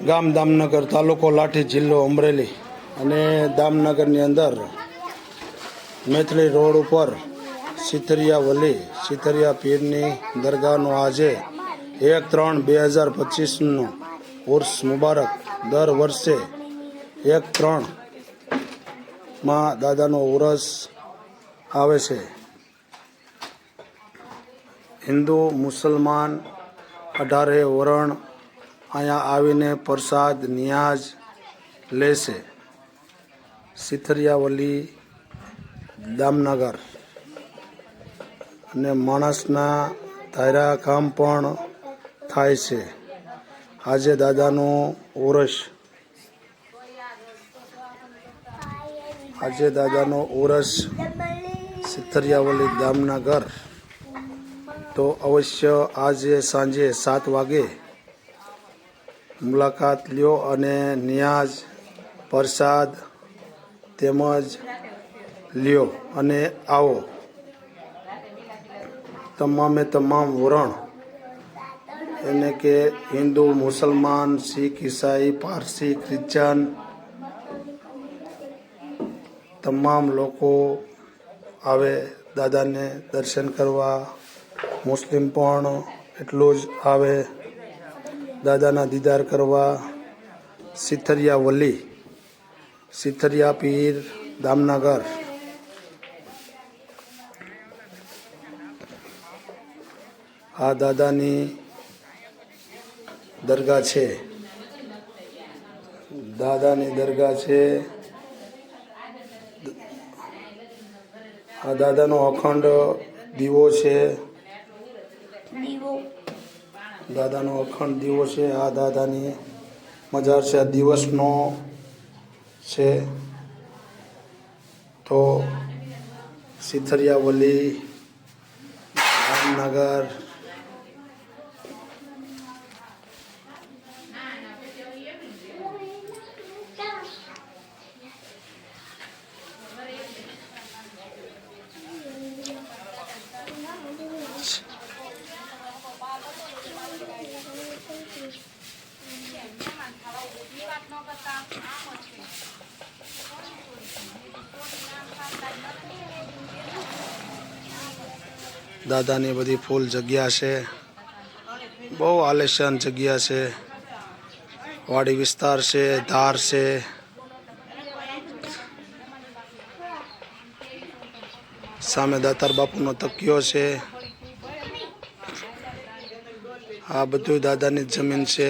ગામ દામનગર, તાલુકો લાઠી, જિલ્લો અમરેલી અને દામનગરની અંદર મેથલી રોડ ઉપર સિથરિયા વલી સિથરિયા પીરની દરગાહનો આજે 1/3/2025નો ઉર્સ મુબારક. દર વર્ષે 1/3માં દાદાનો ઉરસ આવે છે. હિન્દુ મુસલમાન 18 વરણ અહીંયા આવીને પ્રસાદ નિયાજ લેશે. સિથરિયા વલી દામનગર અને માણસના ધાર્યા કામ પણ થાય છે. આજે દાદાનો ઉરસ સિથરિયા વલી દામનગર. તો અવશ્ય આજે સાંજે 7 વાગે મુલાકાત લ્યો અને નિયાજ પ્રસાદ તેમજ લ્યો અને આવો. તમામે તમામ વરણ એને કે હિન્દુ, મુસલમાન, શીખ, ઈસાઈ, પારસી, ક્રિશ્ચન તમામ લોકો આવે દાદાને દર્શન કરવા. મુસ્લિમ પણ એટલું જ આવે દાદાના દીદાર કરવા. સિથરિયા વલી સિથરિયા પીર દામનગર. આ દાદાની દરગાહ છે. આ દાદાનો અખંડ દીવો છે. દાદાનો અખંડ દીવો છે. આ દાદાની મજાર છે. આ દિવસનો છે. તો સિથરિયા વલી દામનગર દાદાની બધી ફૂલ જગ્યા છે. બહુ આલિશાન જગ્યા છે. વાડી વિસ્તાર છે. ધાર છે. સામે દાતાર બાપુનો તકિયો છે. આ બધું દાદાની જમીન છે.